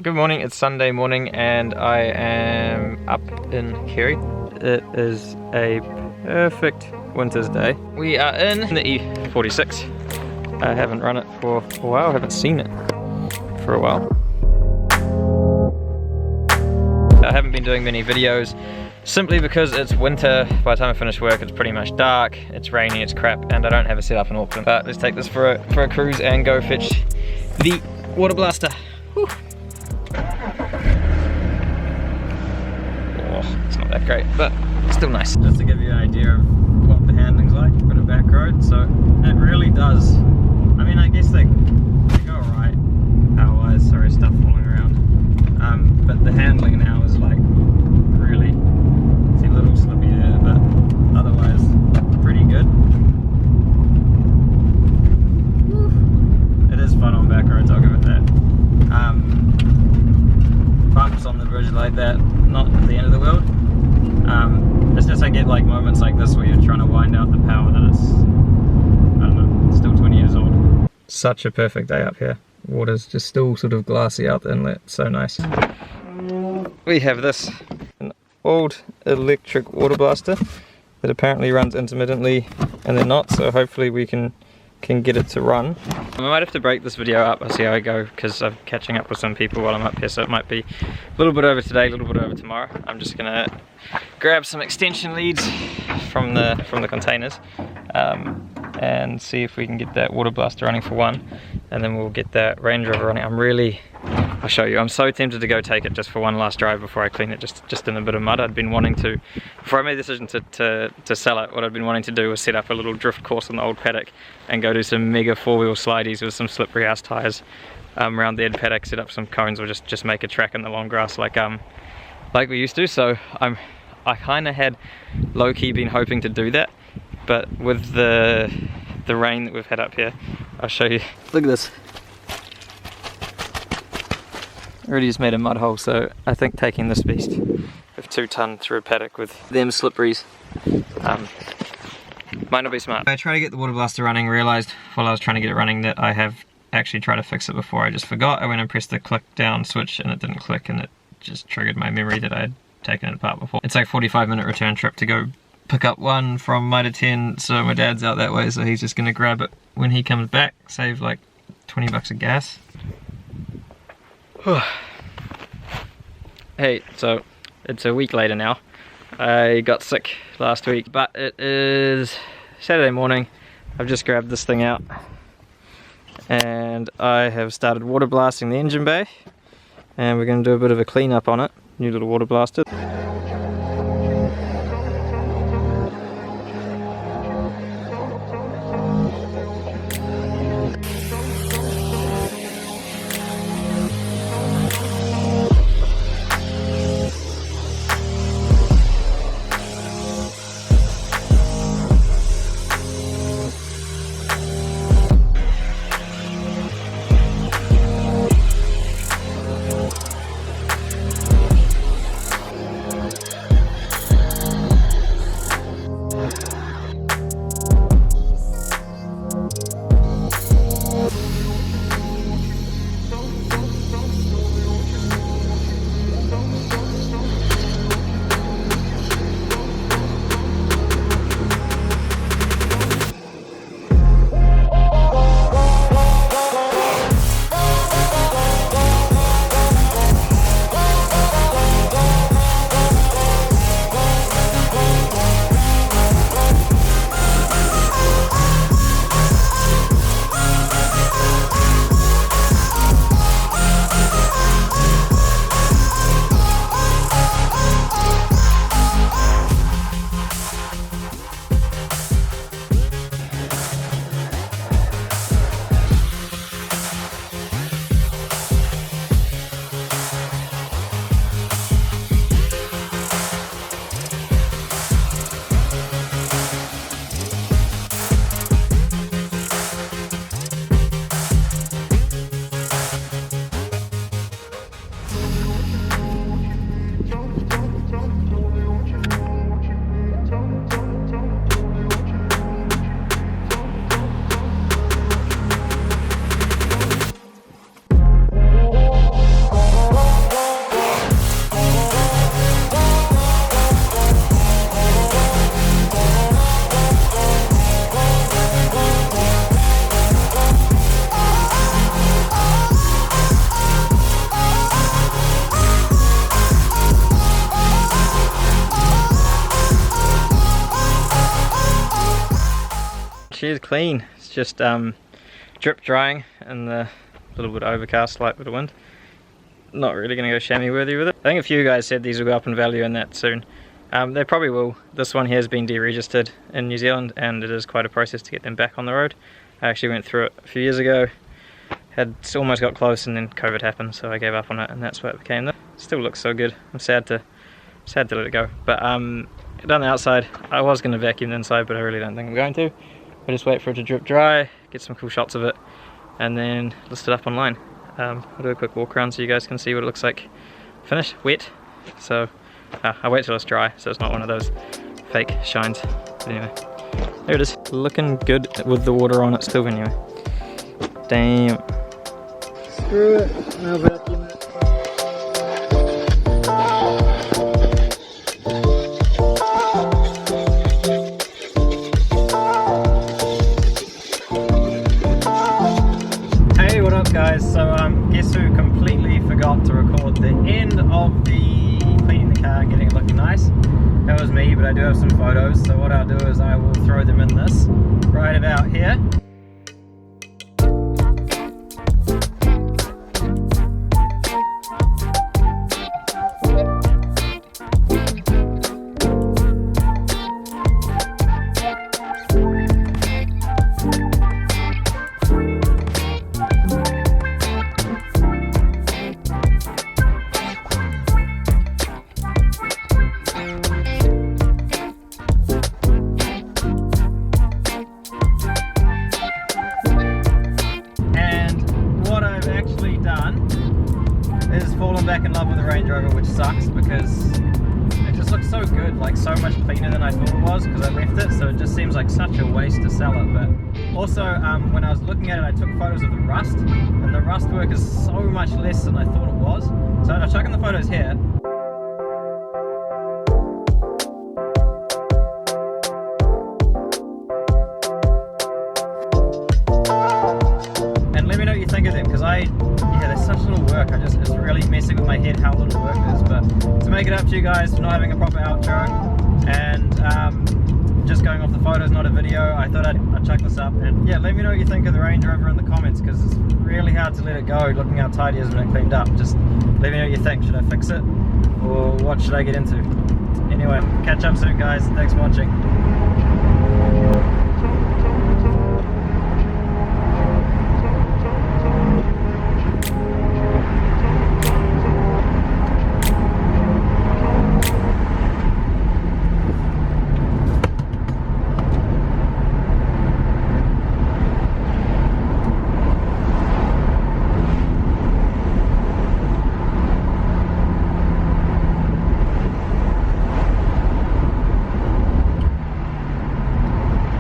Good morning, it's Sunday morning and I am up in Kerry. It is a perfect winter's day. We are in the E46. I haven't run it for a while, I haven't seen it for a while. I haven't been doing many videos simply because it's winter. By the time I finish work it's pretty much dark, it's rainy, it's crap, and I don't have a setup in Auckland. But let's take this for a cruise and go fetch the water blaster. Whew. Oh, it's not that great, but still nice. Just to give you an idea of what the handling's like, a bit of back road, so it really does. I mean, I guess they go alright power-wise, sorry, stuff falling around. But the handling now is like really, see a little slippy there, but otherwise pretty good. It is fun on back roads, I'll give it that. Bumps on the bridge like that, not the end of the world. It's just I get like moments like this where you're trying to wind out the power that it's, I don't know, still 20 years old. Such a perfect day up here. Water's just still sort of glassy out the inlet, so nice. We have this, an old electric water blaster that apparently runs intermittently and then not, so hopefully we can get it to run. I might have to break this video up, I'll see how I go, because I'm catching up with some people while I'm up here, so it might be a little bit over today, a little bit over tomorrow. I'm just gonna grab some extension leads from the containers and see if we can get that water blaster running for one, and then we'll get that Range Rover running. I'll show you, I'm so tempted to go take it just for one last drive before I clean it, just in a bit of mud. I'd been wanting to, before I made the decision to sell it, what I'd been wanting to do was set up a little drift course on the old paddock and go do some mega four-wheel slideys with some slippery ass tyres around the end paddock, set up some cones, or just make a track in the long grass like we used to. So I kind of had low-key been hoping to do that, but with the rain that we've had up here, I'll show you. Look at this. Already just made a mud hole, so I think taking this beast of 2 ton through a paddock with them slipperies might not be smart. I tried to get the water blaster running, realised while I was trying to get it running that I have actually tried to fix it before. I just forgot. I went and pressed the click down switch and it didn't click, and it just triggered my memory that I had taken it apart before. It's like a 45-minute return trip to go pick up one from Mitre 10, so my dad's out that way, so he's just gonna grab it when he comes back, save like 20 bucks of gas. Hey, so it's a week later now. I got sick last week, but it is Saturday morning. I've just grabbed this thing out and I have started water blasting the engine bay, and we're going to do a bit of a clean up on it. New little water blaster. She is clean. It's just drip drying and the little bit overcast, slight bit of wind. Not really going to go chamois worthy with it. I think a few guys said these will go up in value and that soon. They probably will. This one here has been deregistered in New Zealand and it is quite a process to get them back on the road. I actually went through it a few years ago, had almost got close and then COVID happened, so I gave up on it and that's what it became. Still looks so good. I'm sad to let it go. But done the outside. I was going to vacuum the inside, but I really don't think I'm going to. I'll just wait for it to drip dry, get some cool shots of it, and then list it up online. I'll do a quick walk around so you guys can see what it looks like finished, wet. So I'll wait till it's dry so it's not one of those fake shines. But anyway, there it is. Looking good with the water on it still anyway. Damn. Screw it, no vacuum it. Hey, what up guys? So guess who completely forgot to record the end of the cleaning the car and getting it looking nice? That was me, but I do have some photos, so what I'll do is I will throw them in this right about here. Is fallen back in love with the Range Rover, which sucks because it just looks so good, like so much cleaner than I thought it was because I left it, so it just seems like such a waste to sell it. But also when I was looking at it, I took photos of the rust, and the rust work is so much less than I thought it was. So I'll chuck in the photos here. And let me know what you think of them, because yeah, there's such little work. It's really messing with my head how little work it is. But to make it up to you guys for not having a proper outro and just going off the photos, not a video, I thought I'd chuck this up. And yeah, let me know what you think of the Range Rover in the comments, because it's really hard to let it go looking how tidy it is when it cleaned up. Just let me know what you think. Should I fix it or what should I get into? Anyway, catch up soon guys. Thanks for watching.